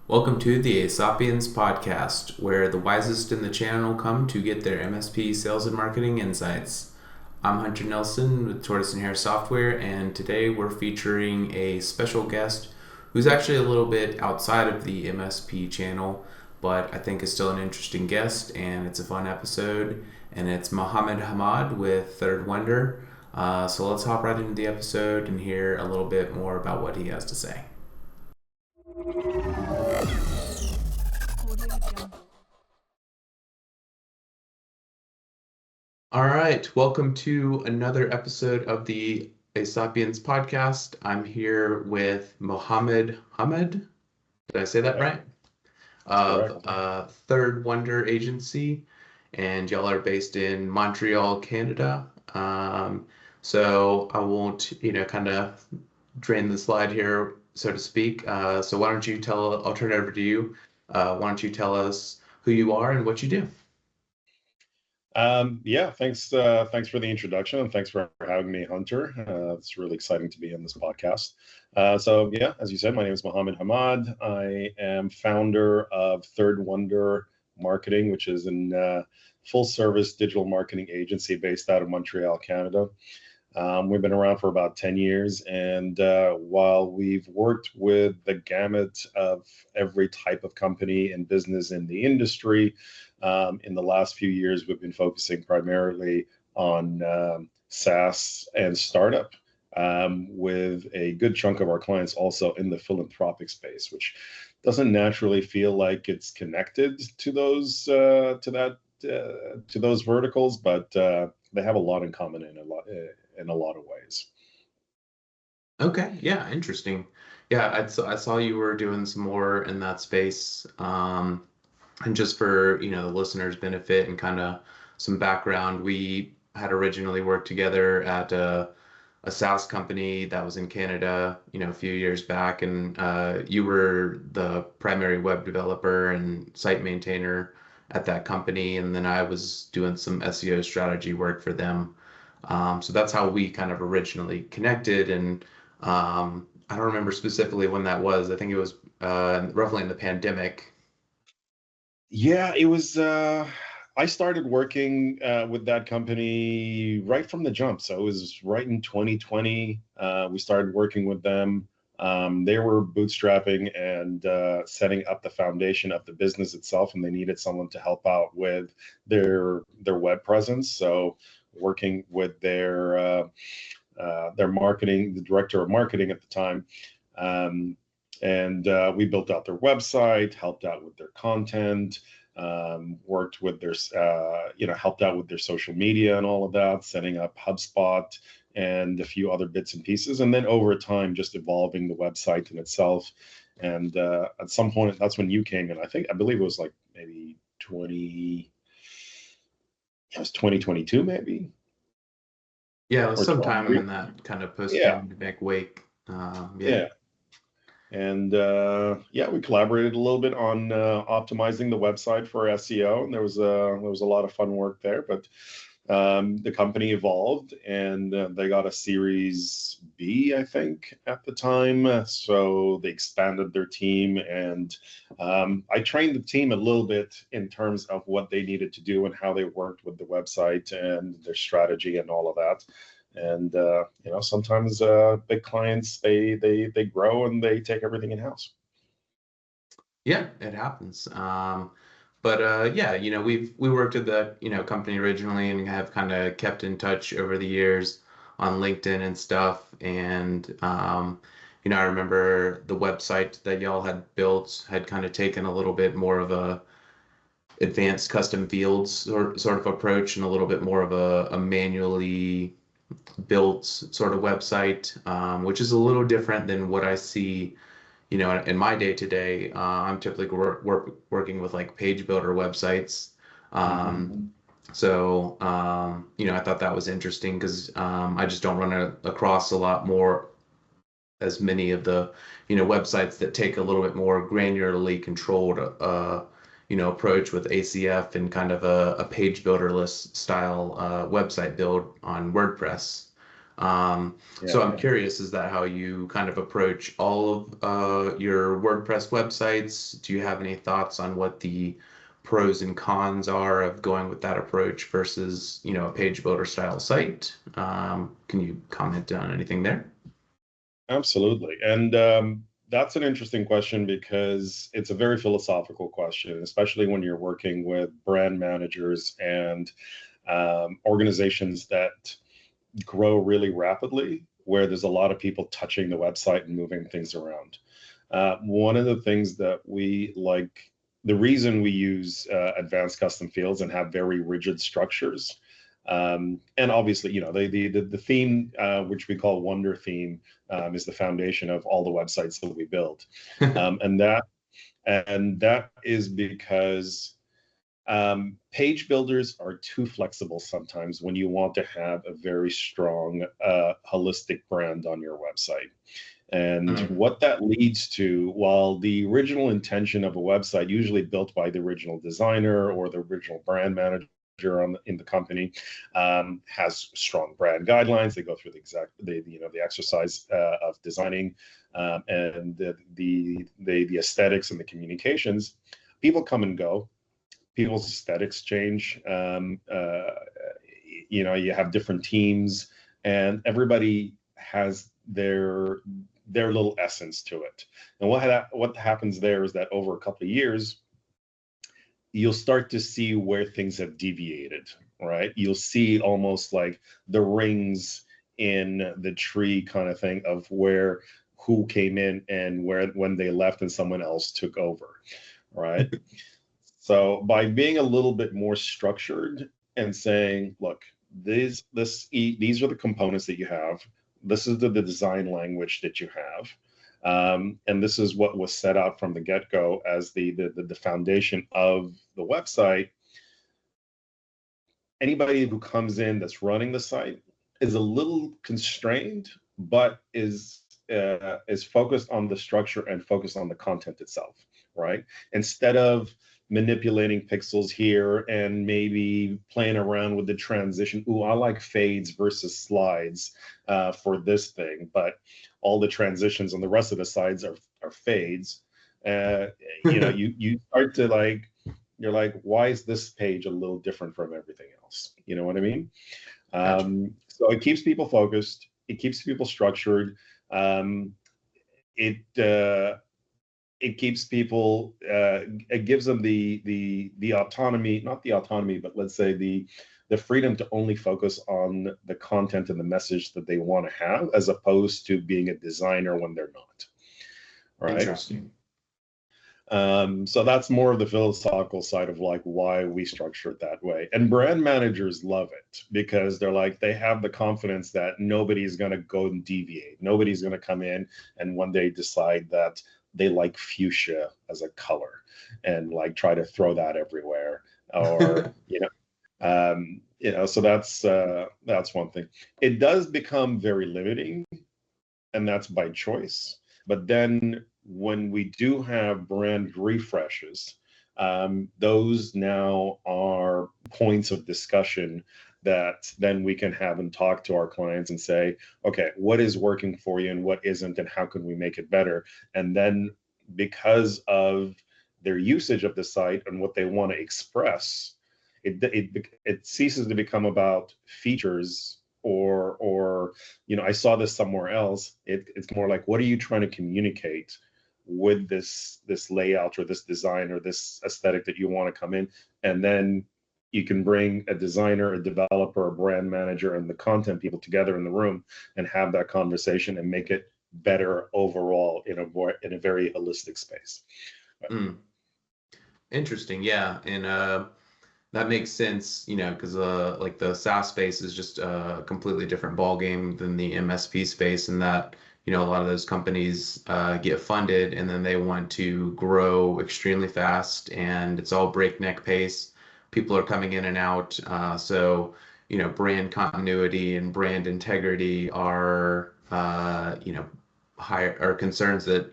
Welcome to the Aesopians Podcast, where the wisest in the channel come to get their MSP sales and marketing insights. I'm Hunter Nelson with Tortoise and Hare Software, and today we're featuring a special guest who's actually a little bit outside of the MSP channel, but I think is still an interesting guest, and it's a fun episode. And it's Mohamed Hamad with Third Wunder. So let's hop right into the episode and hear a little bit more about what he has to say. All right, welcome to another episode of the Aesopians Podcast. I'm here with Mohamed Hamad. Did I say that right? Of Third Wunder Agency, and y'all are based in Montreal, Canada. So I won't, kind of drain the slide here, so to speak. So why don't you I'll turn it over to you. Why don't you tell us who you are and what you do? Thanks for the introduction, and thanks for having me, Hunter. It's really exciting to be on this podcast. As you said, my name is Mohamed Hamad. I am founder of Third Wunder Marketing, which is a full-service digital marketing agency based out of Montreal, Canada. We've been around for about 10 years, and while we've worked with the gamut of every type of company and business in the industry, in the last few years, we've been focusing primarily on SaaS and startup, with a good chunk of our clients also in the philanthropic space, which doesn't naturally feel like it's connected to those verticals, but they have a lot in common in a lot of ways. Okay, yeah, interesting. Yeah, I saw you were doing some more in that space. And just for, the listeners' benefit and kind of some background, we had originally worked together at a SaaS company that was in Canada, a few years back, and you were the primary web developer and site maintainer at that company, and then I was doing some SEO strategy work for them. So that's how we kind of originally connected, and I don't remember specifically when that was. I think it was roughly in the pandemic. Yeah, it was. I started working with that company right from the jump. So it was right in 2020. We started working with them. They were bootstrapping and setting up the foundation of the business itself, and they needed someone to help out with their web presence. So working with their marketing, the director of marketing at the time. And we built out their website, helped out with their content, worked with their, helped out with their social media and all of that, setting up HubSpot and a few other bits and pieces. And then over time, just evolving the website in itself. And at some point, that's when you came in. I believe it was like maybe 2022, maybe. Yeah, it was sometime in that kind of post-pandemic wake. Yeah. And we collaborated a little bit on optimizing the website for SEO, and there was a lot of fun work there. But the company evolved, and they got a Series B, I think, at the time. So they expanded their team, and I trained the team a little bit in terms of what they needed to do and how they worked with the website and their strategy and all of that. And sometimes big clients they grow and they take everything in house. Yeah, it happens. We worked at the company originally and have kind of kept in touch over the years on LinkedIn and stuff. And I remember the website that y'all had built had kind of taken a little bit more of a advanced custom fields sort of approach and a little bit more of a manually built sort of website, which is a little different than what I see, in my day to day. I'm typically working with like page builder websites. So, I thought that was interesting because I just don't run across a lot more as many of the, websites that take a little bit more granularly controlled, approach with ACF and kind of a page builderless style website build on WordPress. So I'm curious, is that how you kind of approach all of your WordPress websites? Do you have any thoughts on what the pros and cons are of going with that approach versus, a page builder style site? Can you comment on anything there? Absolutely. And that's an interesting question because it's a very philosophical question, especially when you're working with brand managers and organizations that grow really rapidly, where there's a lot of people touching the website and moving things around. One of the things that we like, the reason we use advanced custom fields and have very rigid structures, and obviously, the theme, which we call Wunder theme, is the foundation of all the websites that we build, and that is because page builders are too flexible sometimes when you want to have a very strong, holistic brand on your website. And what that leads to, while the original intention of a website, usually built by the original designer or the original brand manager in the company, has strong brand guidelines. They go through the exercise of designing and the aesthetics and the communications. People come and go. People's aesthetics change. You have different teams, and everybody has their little essence to it. And what happens there is that over a couple of years, you'll start to see where things have deviated, right? You'll see almost like the rings in the tree kind of thing of who came in and when they left and someone else took over, right? So by being a little bit more structured and saying, look, these are the components that you have. This is the design language that you have. And this is what was set up from the get-go as the foundation of the website. Anybody who comes in that's running the site is a little constrained, but is focused on the structure and focused on the content itself, right? Instead of manipulating pixels here and maybe playing around with the transition. Ooh, I like fades versus slides for this thing, but all the transitions on the rest of the sides are fades. You start to you're like, why is this page a little different from everything else? You know what I mean? Gotcha. So it keeps people focused. It keeps people structured. It keeps people, it gives them the autonomy, not the autonomy, but let's say the freedom to only focus on the content and the message that they want to have, as opposed to being a designer when they're not. Right? Interesting. So that's more of the philosophical side of why we structure it that way. And brand managers love it because they have the confidence that nobody's going to go and deviate. Nobody's going to come in and one day decide that they like fuchsia as a color and try to throw that everywhere, or so that's one thing. It does become very limiting, and that's by choice. But then when we do have brand refreshes, those now are points of discussion that then we can have and talk to our clients and say, okay, what is working for you and what isn't, and how can we make it better? And then because of their usage of the site and what they want to express, it ceases to become about features or I saw this somewhere else. It's more like, what are you trying to communicate with this layout or this design or this aesthetic that you want to come in? And then you can bring a designer, a developer, a brand manager, and the content people together in the room and have that conversation and make it better overall in a very holistic space. Interesting. Yeah. And that makes sense, because the SaaS space is just a completely different ballgame than the MSP space, and that, a lot of those companies get funded and then they want to grow extremely fast and it's all breakneck pace. People are coming in and out. So, brand continuity and brand integrity are, higher or concerns that,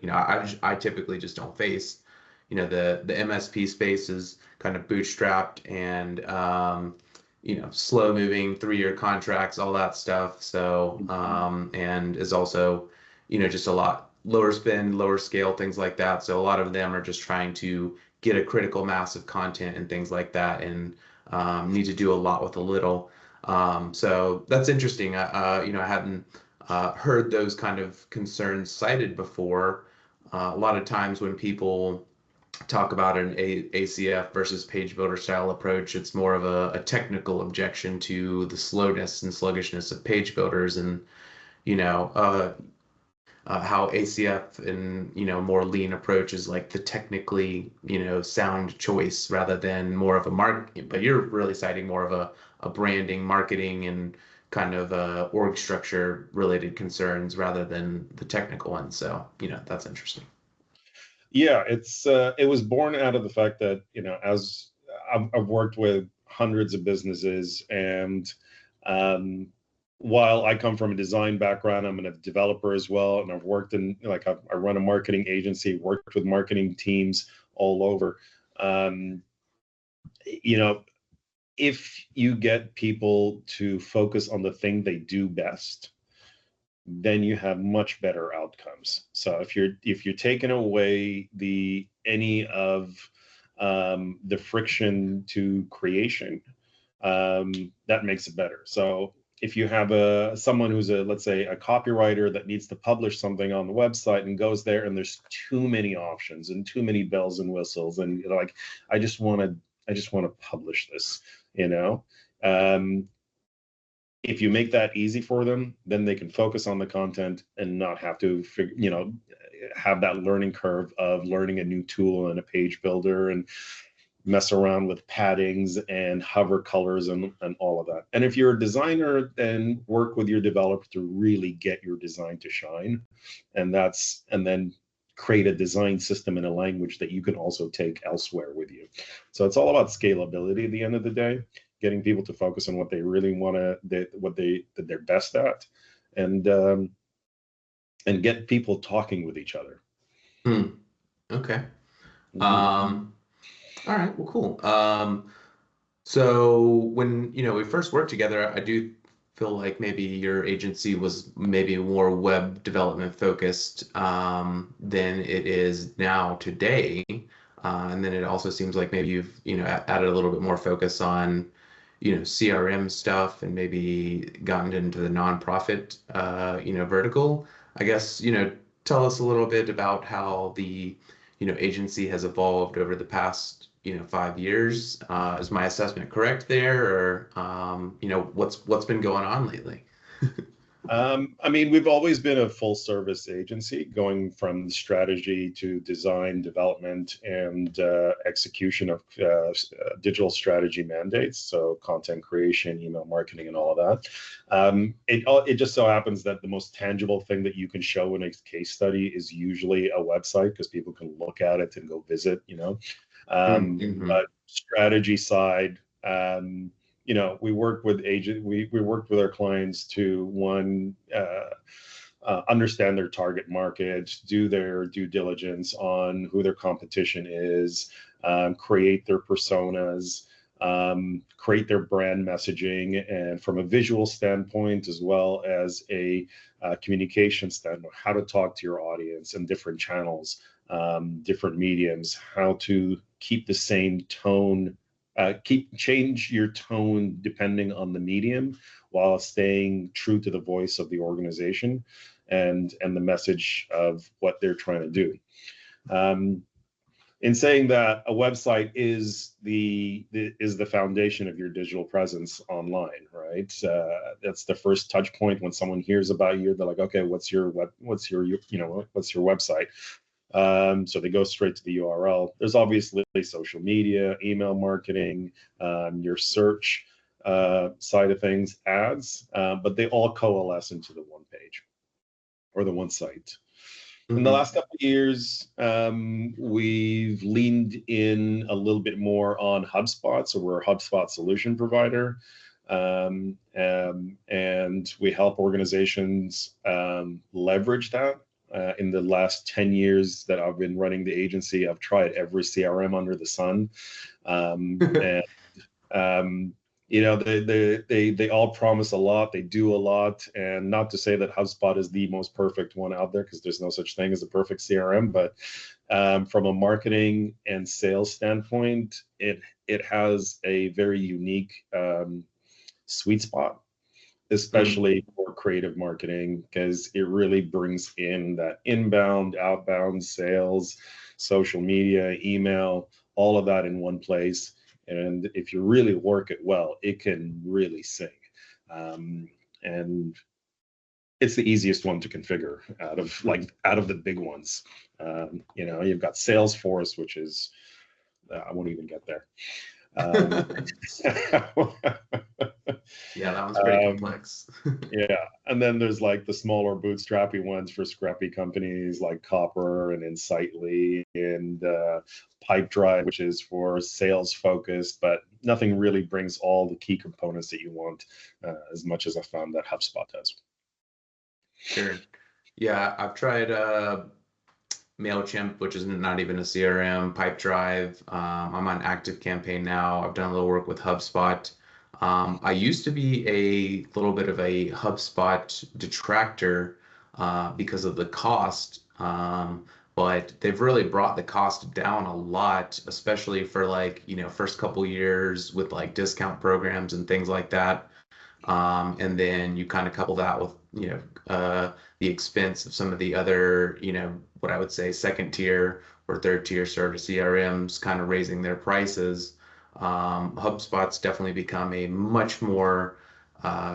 I typically just don't face. The MSP space is kind of bootstrapped and, slow moving 3-year contracts, all that stuff. So, and is also, just a lot lower spend, lower scale, things like that. So a lot of them are just trying to get a critical mass of content and things like that, and need to do a lot with a little. So that's interesting. I hadn't heard those kind of concerns cited before. A lot of times when people talk about an ACF versus page builder style approach, it's more of a technical objection to the slowness and sluggishness of page builders, and you know uh, how ACF and more lean approach is like the technically sound choice rather than more of a but you're really citing more of a branding, marketing, and kind of org structure related concerns rather than the technical ones. So that's interesting. Yeah, it was born out of the fact that, as I've worked with hundreds of businesses, and while I come from a design background, I'm a developer as well, and I've worked in I run a marketing agency, worked with marketing teams all over. Um, if you get people to focus on the thing they do best, then you have much better outcomes. So if you're taking away any of the friction to creation, that makes it better. So if you have someone who's let's say a copywriter that needs to publish something on the website and goes there and there's too many options and too many bells and whistles, and I just want to publish this, if you make that easy for them, then they can focus on the content and not have to have that learning curve of learning a new tool and a page builder and mess around with paddings and hover colors and all of that. And if you're a designer, then work with your developer to really get your design to shine. And then create a design system in a language that you can also take elsewhere with you. So it's all about scalability at the end of the day, getting people to focus on what they really want that they're best at, and get people talking with each other. Okay. All right, well, cool. So when we first worked together, I do feel like maybe your agency was maybe more web development focused than it is now today. And then it also seems like maybe you've added a little bit more focus on CRM stuff, and maybe gotten into the nonprofit vertical. I guess tell us a little bit about how the agency has evolved over the past 5 years. Is my assessment correct there, or what's been going on lately? We've always been a full service agency, going from strategy to design, development, and execution of digital strategy mandates. So content creation, email marketing, and all of that. It just so happens that the most tangible thing that you can show in a case study is usually a website, because people can look at it and go visit, But strategy side, we work with we worked with our clients to understand their target market, do their due diligence on who their competition is, create their personas, create their brand messaging, and from a visual standpoint as well as a communication standpoint, how to talk to your audience in different channels, different mediums, how to keep the same tone. Change your tone depending on the medium, while staying true to the voice of the organization and the message of what they're trying to do. In saying that, a website is the foundation of your digital presence online, right? That's the first touch point. When someone hears about you, they're like, okay, what's your website? So they go straight to the URL. There's obviously social media, email marketing, your search side of things, ads, but they all coalesce into the one page or the one site. In the last couple of years, we've leaned in a little bit more on HubSpot. So we're a HubSpot solution provider. And we help organizations leverage that. In the last 10 years that I've been running the agency, I've tried every CRM under the sun. they all promise a lot, they do a lot, and not to say that HubSpot is the most perfect one out there, because there's no such thing as a perfect CRM, but from a marketing and sales standpoint, it has a very unique sweet spot, especially for creative marketing, because it really brings in that inbound, outbound sales, social media, email, all of that in one place. And if you really work it well, it can really sing. And it's the easiest one to configure out of the big ones. You've got Salesforce, which is I won't even get there. Yeah, that one's pretty complex. Yeah, and then there's like the smaller bootstrappy ones for scrappy companies like Copper and Insightly and Pipedrive, which is for sales focused, but nothing really brings all the key components that you want as much as I found that HubSpot does. Sure. Yeah, I've tried MailChimp, which is not even a CRM, Pipedrive. I'm on ActiveCampaign now. I've done a little work with HubSpot. I used to be a little bit of a HubSpot detractor because of the cost, but they've really brought the cost down a lot, especially for first couple years with like discount programs and things like that. And then you kind of couple that with, the expense of some of the other, what I would say second tier or third tier service CRMs kind of raising their prices. HubSpot's definitely become a much more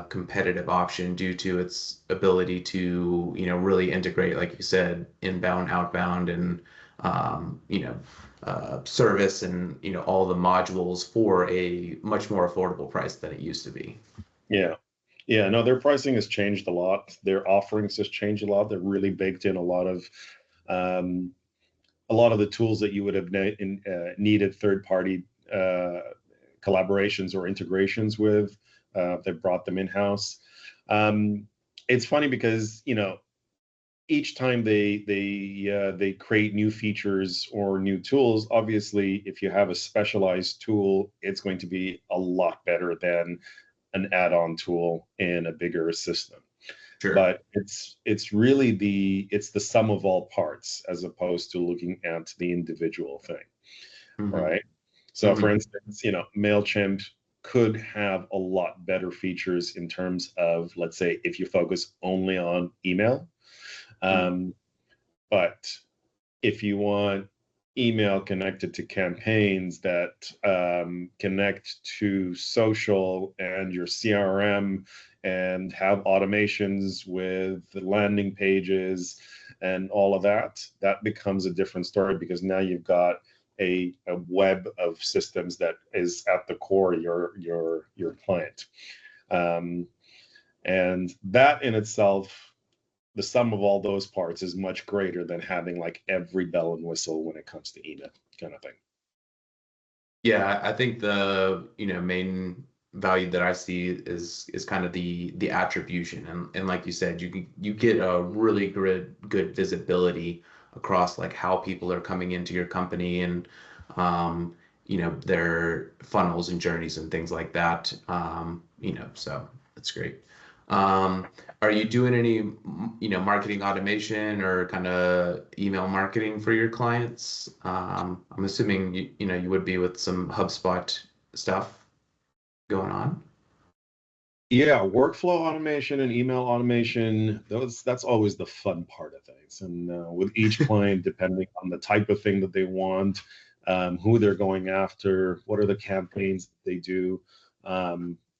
competitive option due to its ability to, really integrate, like you said, inbound, outbound, and, service and, all the modules for a much more affordable price than it used to be. Yeah. Yeah, no, their pricing has changed a lot. Their offerings has changed a lot. They're really baked in a lot of the tools that you would have needed third-party collaborations or integrations with. They brought them in-house. It's funny because each time they create new features or new tools, obviously, if you have a specialized tool, it's going to be a lot better than an add-on tool in a bigger system. Sure. But it's really the sum of all parts as opposed to looking at the individual thing, right? So for instance, MailChimp could have a lot better features in terms of, let's say, if you focus only on email. But if you want email connected to campaigns that connect to social and your CRM and have automations with the landing pages and all of that, that becomes a different story, because now you've got a web of systems that is at the core of your client. And that in itself, the sum of all those parts is much greater than having like every bell and whistle when it comes to email kind of thing. Yeah, I think the main value that I see is kind of the attribution, and like you said, you get a really good visibility across like how people are coming into your company and their funnels and journeys and things like that. So that's great. Are you doing any, marketing automation or kind of email marketing for your clients? I'm assuming you would be with some HubSpot stuff going on. Yeah, workflow automation and email automation, that's always the fun part of things. And with each client, depending on the type of thing that they want, who they're going after, what are the campaigns that they do,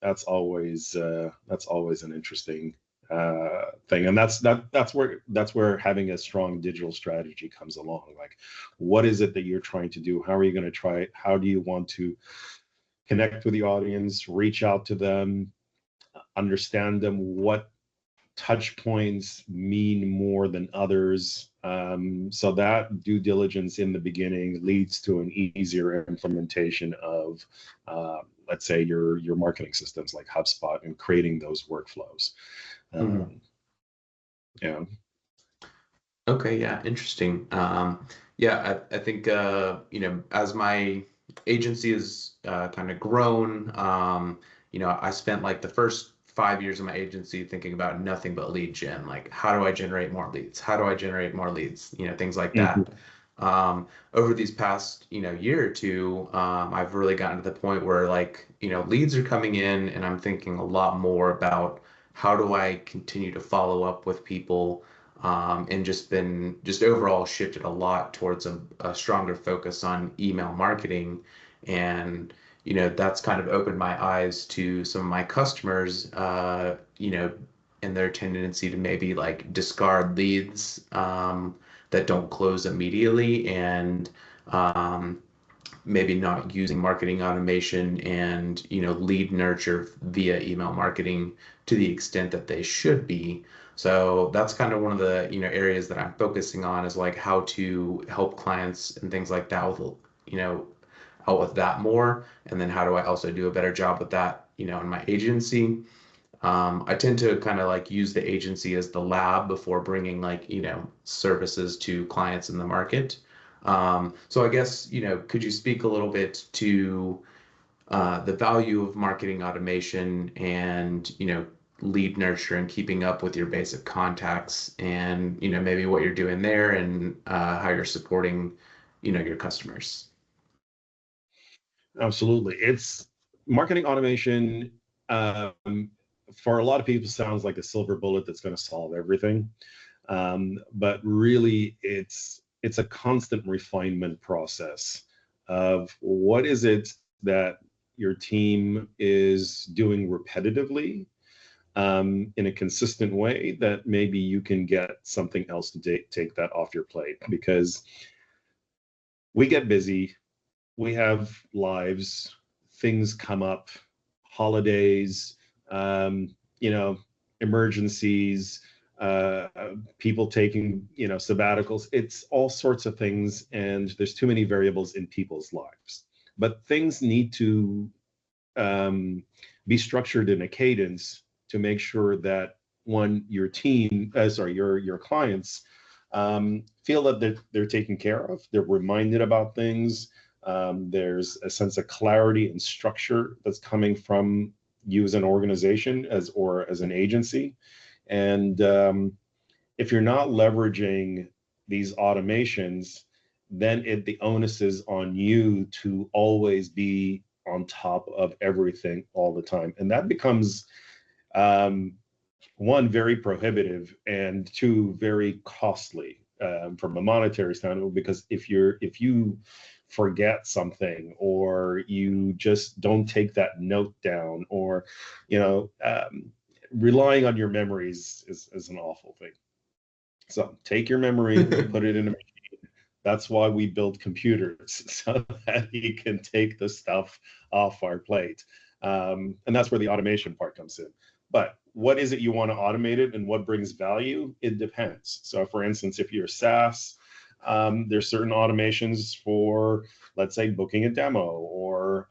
that's always an interesting thing. And that's where having a strong digital strategy comes along. Like, what is it that you're trying to do? How are you going to try it? How do you want to connect with the audience, reach out to them, understand them, what touch points mean more than others, so that due diligence in the beginning leads to an easier implementation of let's say your marketing systems like HubSpot and creating those workflows. Yeah. Okay, yeah, interesting. Yeah, I think as my agency has kind of grown, I spent like the first 5 years of my agency thinking about nothing but lead gen. Like, how do I generate more leads? How do I generate more leads? Things like Mhm. that. Over these past, year or two, I've really gotten to the point where like, leads are coming in and I'm thinking a lot more about how do I continue to follow up with people, and just overall shifted a lot towards a stronger focus on email marketing. And, that's kind of opened my eyes to some of my customers, and their tendency to maybe like discard leads, that don't close immediately, and um, maybe not using marketing automation and lead nurture via email marketing to the extent that they should be. So that's kind of one of the areas that I'm focusing on, is like how to help clients and things like that with you know out with that more, and then how do I also do a better job with that in my agency. I tend to kind of like use the agency as the lab before bringing like, services to clients in the market. So I guess, could you speak a little bit to the value of marketing automation and, lead nurture and keeping up with your basic contacts, and, maybe what you're doing there, and how you're supporting, your customers? Absolutely. It's marketing automation, um, for a lot of people sounds like a silver bullet that's going to solve everything. But really it's a constant refinement process of what is it that your team is doing repetitively, in a consistent way, that maybe you can get something else to take that off your plate, because we get busy, we have lives, things come up, holidays, um, you know, emergencies, uh, people taking, sabbaticals. It's all sorts of things, and there's too many variables in people's lives. But things need to um, be structured in a cadence to make sure that one, your team, sorry, your clients feel that they're taken care of, they're reminded about things. There's a sense of clarity and structure that's coming from you as an organization, as an agency. And if you're not leveraging these automations, then the onus is on you to always be on top of everything all the time, and that becomes, um, one, very prohibitive, and two, very costly, from a monetary standpoint, because if you forget something, or you just don't take that note down, or relying on your memories is an awful thing. So take your memory, put it in a, that's why we build computers, so that you can take the stuff off our plate. And that's where the automation part comes in. But what is it you want to automate it, and what brings value? It depends. So for instance, if you're SaaS, there's certain automations for, let's say, booking a demo, or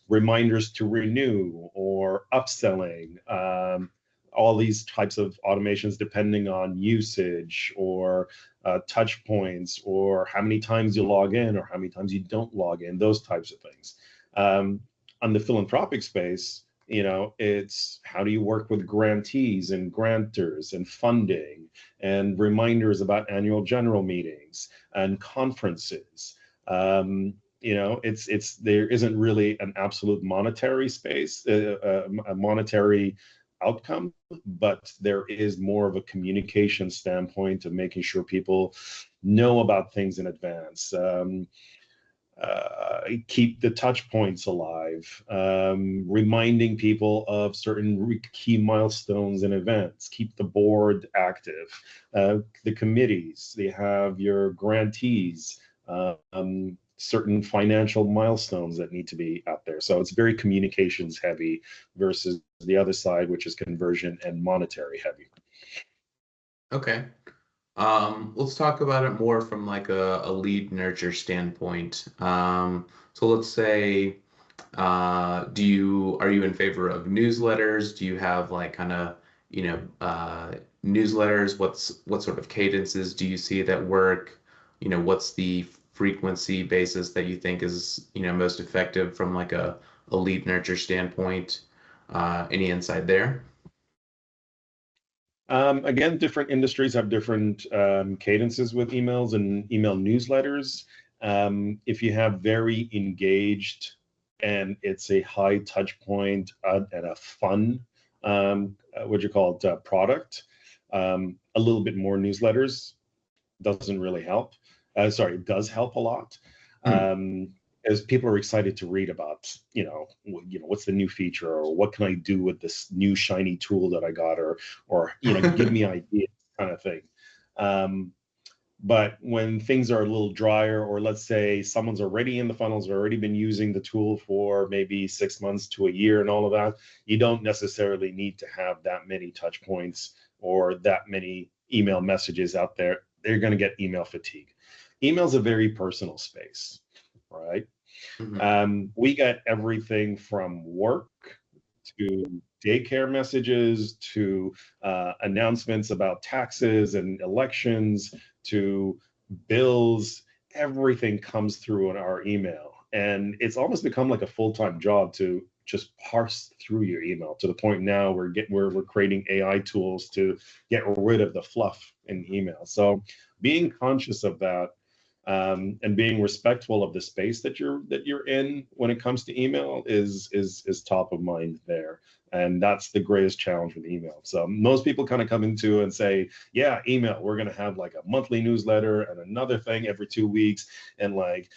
reminders to renew, or upselling. All these types of automations, depending on usage, or touch points, or how many times you log in, or how many times you don't log in, those types of things. On the philanthropic space, it's how do you work with grantees and grantors and funding, and reminders about annual general meetings and conferences. It's there isn't really an absolute monetary space, a monetary outcome, but there is more of a communication standpoint of making sure people know about things in advance. Keep the touch points alive, reminding people of certain key milestones and events, keep the board active, the committees, they have your grantees, certain financial milestones that need to be out there. So it's very communications heavy versus the other side, which is conversion and monetary heavy. Okay. Let's talk about it more from like a lead nurture standpoint. So let's say, are you in favor of newsletters? Do you have like kind of, newsletters? What sort of cadences do you see that work? What's the frequency basis that you think is, most effective from like a a lead nurture standpoint. Any insight there? Again, different industries have different cadences with emails and email newsletters. If you have very engaged and it's a high touch point and a fun, what you call it, product, a little bit more newsletters doesn't really help. Sorry, it does help a lot. As people are excited to read about, what's the new feature, or what can I do with this new shiny tool that I got, or give me ideas, kind of thing. But when things are a little drier, or let's say someone's already in the funnels, already been using the tool for maybe 6 months to a year and all of that, you don't necessarily need to have that many touch points or that many email messages out there. They're going to get email fatigue. Email's a very personal space, right? We get everything from work to daycare messages to announcements about taxes and elections to bills. Everything comes through in our email, and it's almost become like a full-time job to just parse through your email, to the point now we're creating AI tools to get rid of the fluff in email. So being conscious of that, and being respectful of the space that you're in when it comes to email is top of mind there. And that's the greatest challenge with email. So most people kind of come into and say, yeah, email, we're going to have like a monthly newsletter and another thing every 2 weeks, and like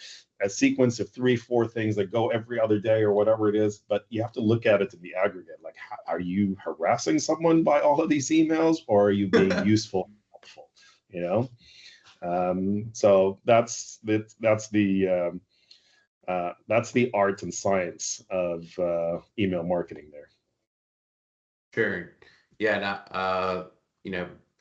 a sequence of 3-4 things that go every other day or whatever it is. But you have to look at it in the aggregate. Like, are you harassing someone by all of these emails, or are you being useful and helpful? So that's the art and science of email marketing there. Sure. Yeah.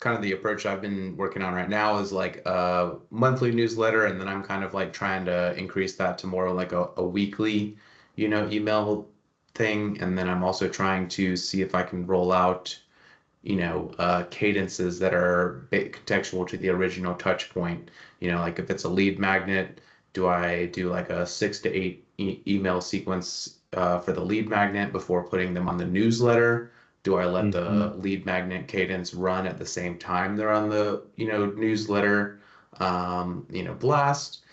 Kind of the approach I've been working on right now is like a monthly newsletter, and then I'm kind of like trying to increase that to more like a weekly, email thing. And then I'm also trying to see if I can roll out cadences that are contextual to the original touch point. Like if it's a lead magnet, do I do like a 6 to 8 email sequence for the lead magnet before putting them on the newsletter? Do I let the lead magnet cadence run at the same time they're on the, newsletter, blast?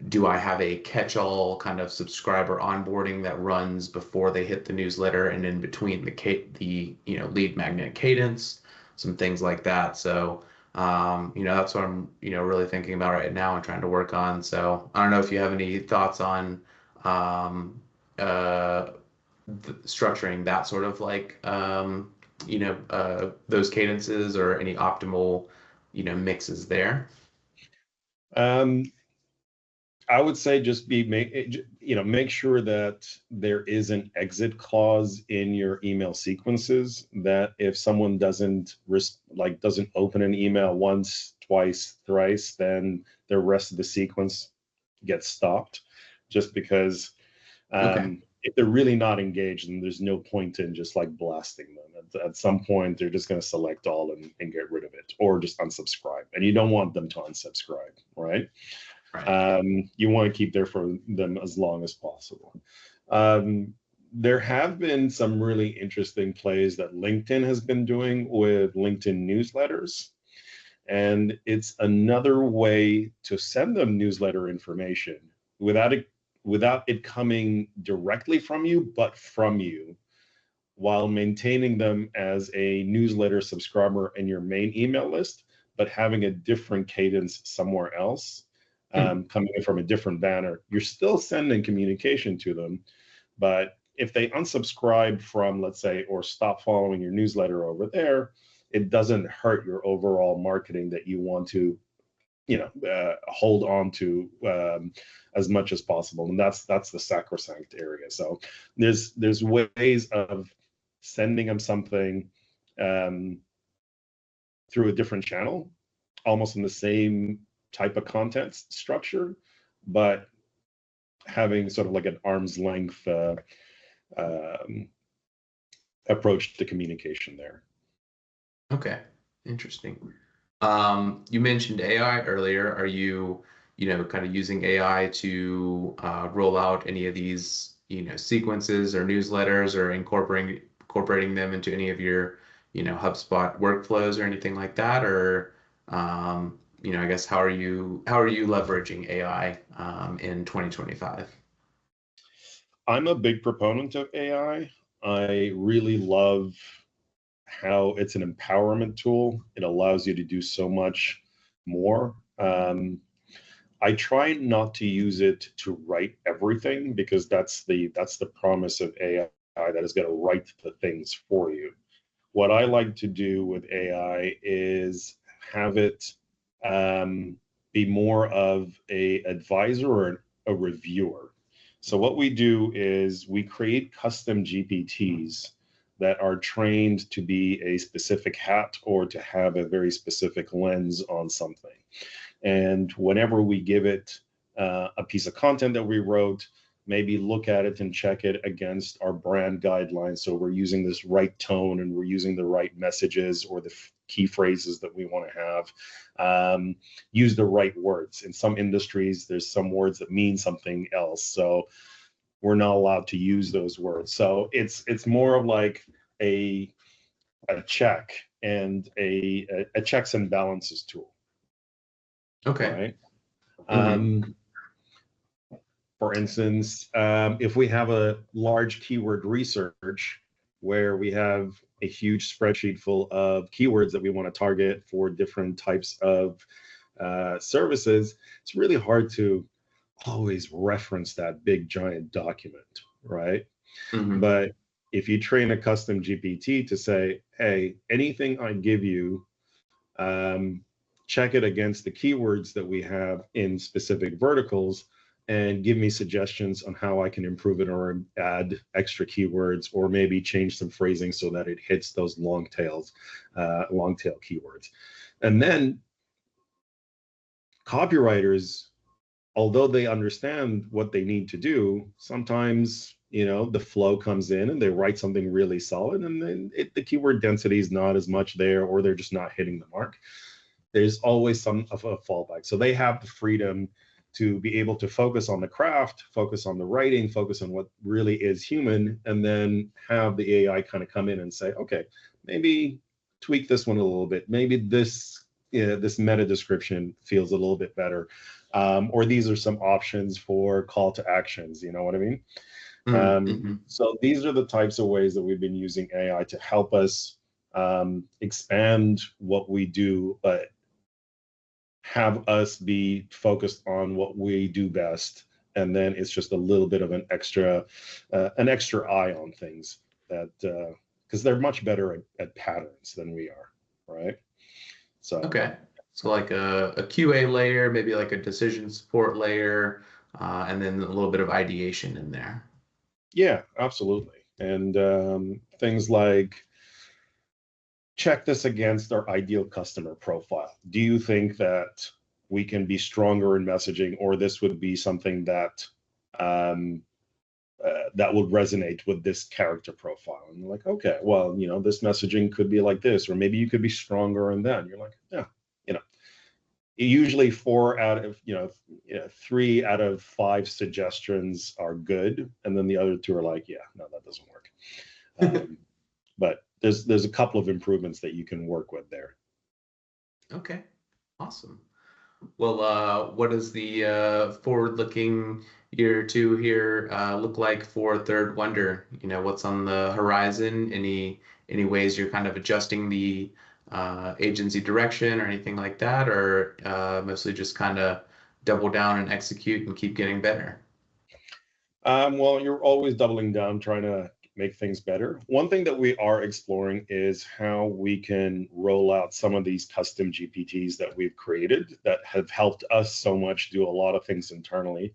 Do I have a catch-all kind of subscriber onboarding that runs before they hit the newsletter and in between the lead magnet cadence, some things like that. So, that's what I'm, really thinking about right now and trying to work on. So I don't know if you have any thoughts on structuring that sort of like, those cadences, or any optimal, mixes there. I would say just make sure that there is an exit clause in your email sequences, that if someone doesn't open an email once, twice, thrice, then the rest of the sequence gets stopped, just because if they're really not engaged, then there's no point in just like blasting them. At some point, they're just going to select all and get rid of it, or just unsubscribe. And you don't want them to unsubscribe, right? You want to keep there for them as long as possible. There have been some really interesting plays that LinkedIn has been doing with LinkedIn newsletters. And it's another way to send them newsletter information without it coming directly from you, but from you, while maintaining them as a newsletter subscriber in your main email list, but having a different cadence somewhere else, coming in from a different banner. You're still sending communication to them, but if they unsubscribe from, let's say, or stop following your newsletter over there, it doesn't hurt your overall marketing that you want to hold on to as much as possible. And that's the sacrosanct area. So there's ways of sending them something through a different channel, almost in the same type of content structure, but having sort of like an arm's length approach to communication there. Okay, interesting. You mentioned AI earlier. Are you kind of using AI to roll out any of these, sequences or newsletters, or incorporating them into any of your, HubSpot workflows or anything like that? Or, I guess how are you leveraging AI in 2025? I'm a big proponent of AI. I really love how it's an empowerment tool. It allows you to do so much more. I try not to use it to write everything, because that's the promise of AI, that is going to write the things for you. What I like to do with AI is have it be more of a advisor or a reviewer. So what we do is we create custom GPTs that are trained to be a specific hat or to have a very specific lens on something. And whenever we give it a piece of content that we wrote, maybe look at it and check it against our brand guidelines. So we're using this right tone, and we're using the right messages or the key phrases that we want to have. Use the right words. In some industries, there's some words that mean something else, so we're not allowed to use those words. So it's more of like a check and a checks and balances tool. Okay. Right. For instance, if we have a large keyword research where we have a huge spreadsheet full of keywords that we want to target for different types of services, it's really hard to always reference that big giant document, right? But if you train a custom GPT to say, hey, anything I give you, check it against the keywords that we have in specific verticals, and give me suggestions on how I can improve it or add extra keywords, or maybe change some phrasing so that it hits those long tail keywords. And then copywriters, although they understand what they need to do, sometimes the flow comes in and they write something really solid, and then the keyword density is not as much there, or they're just not hitting the mark. There's always some of a fallback. So they have the freedom to be able to focus on the craft, focus on the writing, focus on what really is human, and then have the AI kind of come in and say, okay, maybe tweak this one a little bit. Maybe this meta description feels a little bit better. Or these are some options for call to actions, you know what I mean? So these are the types of ways that we've been using AI to help us expand what we do, but have us be focused on what we do best, and then it's just a little bit of an extra eye on things, that because they're much better at patterns than we are, right? So Okay, so like a QA layer, maybe like a decision support layer, and then a little bit of ideation in there. Yeah, absolutely. And things like, check this against our ideal customer profile. Do you think that we can be stronger in messaging, or this would be something that that would resonate with this character profile? And you're like, okay, well, this messaging could be like this, or maybe you could be stronger in that. And you're like, yeah, usually 3 out of 5 suggestions are good, and then the other 2 are like, yeah, no, that doesn't work. But there's a couple of improvements that you can work with there. Okay, awesome. Well, what does the forward-looking year or two here look like for Third Wunder? What's on the horizon? Any ways you're kind of adjusting the agency direction or anything like that, or mostly just kind of double down and execute and keep getting better? Well, you're always doubling down, trying to make things better. One thing that we are exploring is how we can roll out some of these custom GPTs that we've created that have helped us so much do a lot of things internally.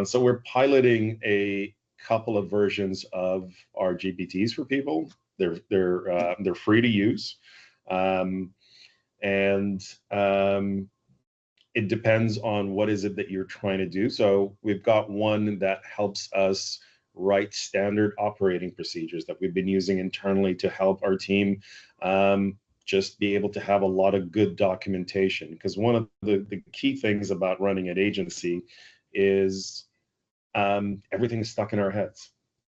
So we're piloting a couple of versions of our GPTs for people. They're free to use, and it depends on what is it that you're trying to do. So we've got one that helps us write standard operating procedures that we've been using internally to help our team just be able to have a lot of good documentation. Because one of the key things about running an agency is everything is stuck in our heads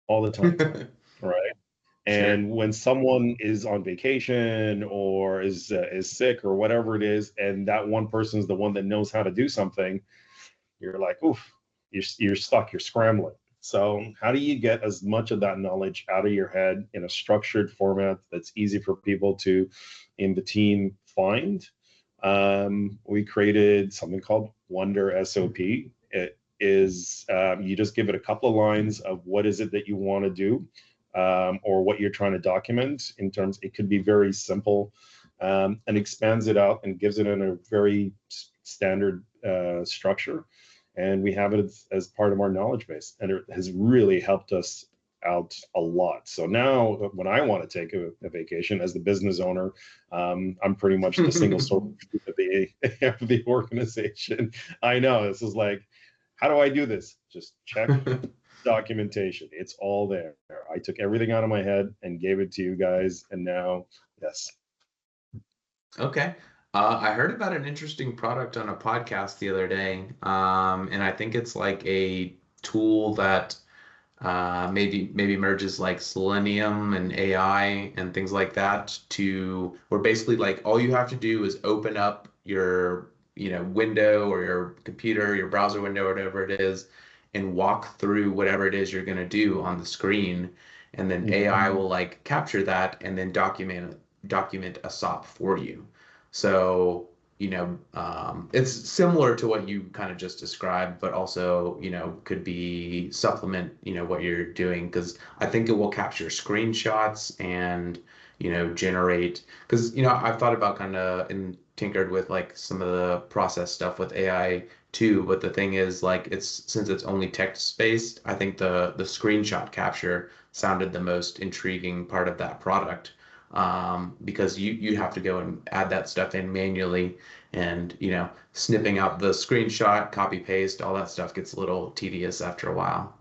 all the time, right? Sure. And when someone is on vacation or is sick or whatever it is, and that one person is the one that knows how to do something, you're like, oof, you're stuck, you're scrambling. So how do you get as much of that knowledge out of your head in a structured format that's easy for people to, in the team, find? We created something called Wunder SOP. It is, you just give it a couple of lines of what is it that you want to do, or what you're trying to document in terms, it could be very simple, and expands it out and gives it in a very standard structure. And we have it as part of our knowledge base. And it has really helped us out a lot. So now when I want to take a vacation as the business owner, I'm pretty much the single source of the organization. I know this is like, how do I do this? Just check documentation. It's all there. I took everything out of my head and gave it to you guys. And now, yes. Okay. I heard about an interesting product on a podcast the other day, and I think it's like a tool that maybe merges like Selenium and AI and things like that to where basically like all you have to do is open up your window or your computer, your browser window, whatever it is, and walk through whatever it is you're going to do on the screen, and then AI will like capture that and then document a SOP for you. So, it's similar to what you kind of just described, but also, could be supplement, what you're doing, because I think it will capture screenshots and, generate, because, I've thought about kind of and tinkered with like some of the process stuff with AI too, but the thing is like since it's only text based, I think the screenshot capture sounded the most intriguing part of that product, because you have to go and add that stuff in manually, and snipping out the screenshot, copy paste, all that stuff gets a little tedious after a while.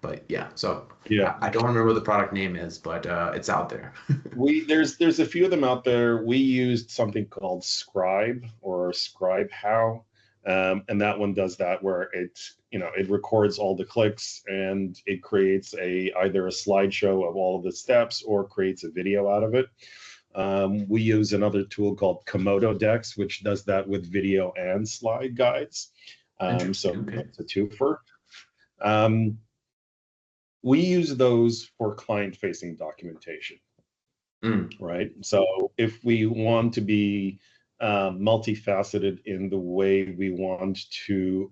But yeah, so Yeah. I don't remember what the product name is, but it's out there. There's a few of them out there. We used something called Scribe or Scribe How, and that one does that where it records all the clicks and it creates either a slideshow of all of the steps or creates a video out of it. We use another tool called Komodo Dex, which does that with video and slide guides. So Okay. it's a twofer. We use those for client-facing documentation. Right. So if we want to be multifaceted in the way we want to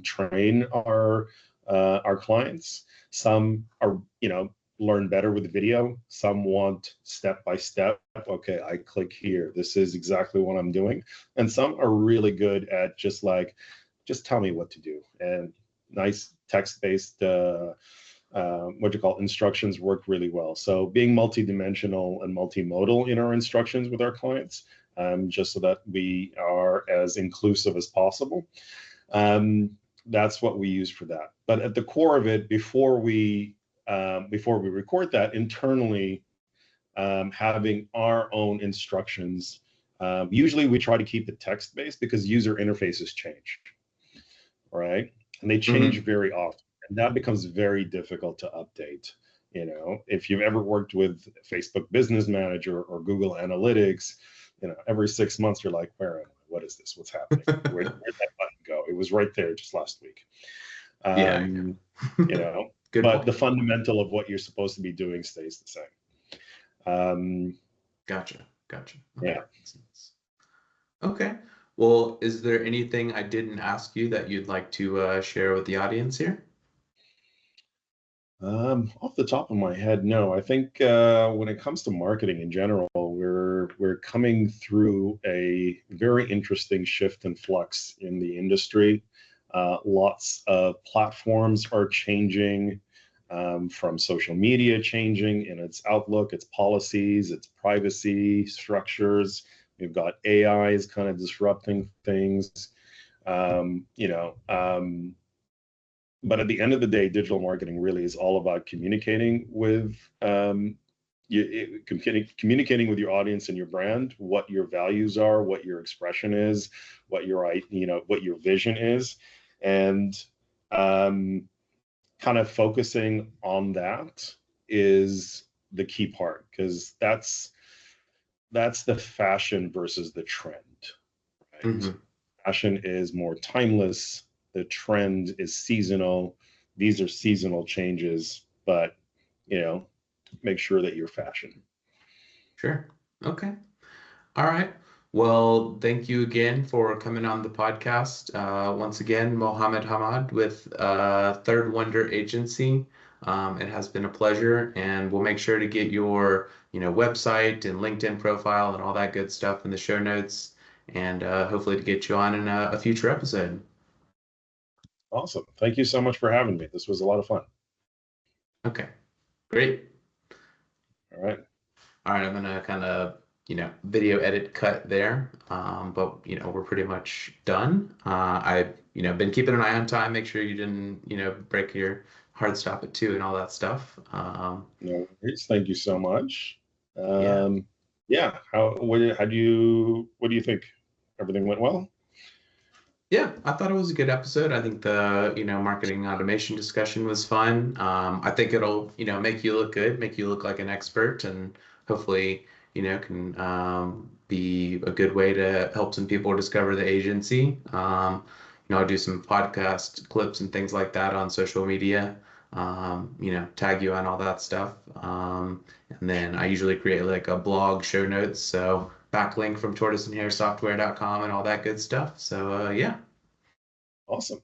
train our clients, some are learn better with video. Some want step by step. Okay, I click here. This is exactly what I'm doing. And some are really good at just tell me what to do. And nice text-based instructions work really well. So being multidimensional and multimodal in our instructions with our clients, just so that we are as inclusive as possible. That's what we use for that. But at the core of it, before we record that internally, having our own instructions, usually we try to keep it text-based because user interfaces change, right? And they change very often. And that becomes very difficult to update. If you've ever worked with Facebook Business Manager or Google Analytics, every 6 months you're like, where am I? What is this? What's happening? Where'd that button go? It was right there just last week. Yeah. Good but point. The fundamental of what you're supposed to be doing stays the same. Gotcha. Okay. Yeah. Okay. Well, is there anything I didn't ask you that you'd like to share with the audience here? Off the top of my head, no. I think when it comes to marketing in general, we're coming through a very interesting shift and flux in the industry. Lots of platforms are changing, from social media changing in its outlook, its policies, its privacy structures. We've got AI is kind of disrupting things. But at the end of the day, digital marketing really is all about communicating with communicating with your audience and your brand, what your values are, what your expression is, what your vision is, and kind of focusing on that is the key part, because that's the fashion versus the trend, right? Mm-hmm. Fashion is more timeless. The trend is seasonal. These are seasonal changes, but make sure that you're fashion. Sure. Okay. All right. Well, thank you again for coming on the podcast. Once again, Mohamed Hamad with Third Wunder Agency. It has been a pleasure, and we'll make sure to get your, website and LinkedIn profile and all that good stuff in the show notes, and hopefully to get you on in a future episode. Awesome. Thank you so much for having me. This was a lot of fun. Okay, great. All right. All right, I'm gonna kind of, video edit cut there. But we're pretty much done. I've, been keeping an eye on time, make sure you didn't, break your hard stop at 2 and all that stuff. No worries. Thank you so much. Yeah. Yeah. What do you think? Everything went well? Yeah, I thought it was a good episode. I think the, marketing automation discussion was fun. I think it'll, make you look good, make you look like an expert, and hopefully, can be a good way to help some people discover the agency. I'll do some podcast clips and things like that on social media, tag you on all that stuff. And then I usually create like a blog show notes. So backlink from tortoiseandhairsoftware.com and all that good stuff. So yeah. Awesome.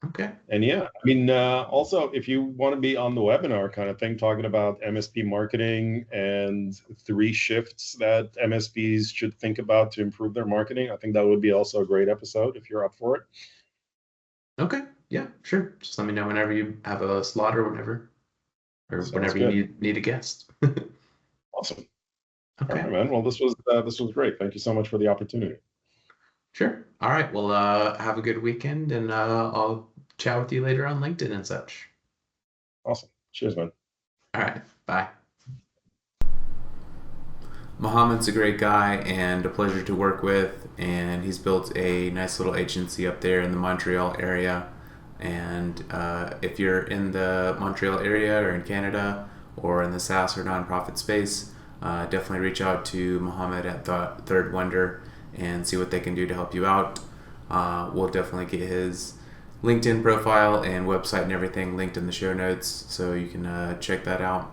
Okay. And yeah, I mean, also, if you want to be on the webinar kind of thing, talking about MSP marketing and 3 shifts that MSPs should think about to improve their marketing, I think that would be also a great episode if you're up for it. Okay. Yeah, sure. Just let me know whenever you have a slot or whenever, or Sounds whenever good. you need a guest. Awesome. Okay. All right, man. Well, this was great. Thank you so much for the opportunity. Sure. All right. Well, have a good weekend, and I'll chat with you later on LinkedIn and such. Awesome. Cheers, man. All right. Bye. Mohamed's a great guy and a pleasure to work with, and he's built a nice little agency up there in the Montreal area. And if you're in the Montreal area or in Canada or in the SaaS or nonprofit space, definitely reach out to Mohamed at Third Wunder and see what they can do to help you out. We'll definitely get his LinkedIn profile and website and everything linked in the show notes, so you can check that out.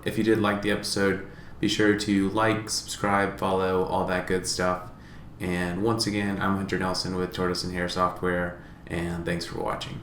If you did like the episode, be sure to like, subscribe, follow, all that good stuff. And once again, I'm Hunter Nelson with Tortoise and Hair Software, and thanks for watching.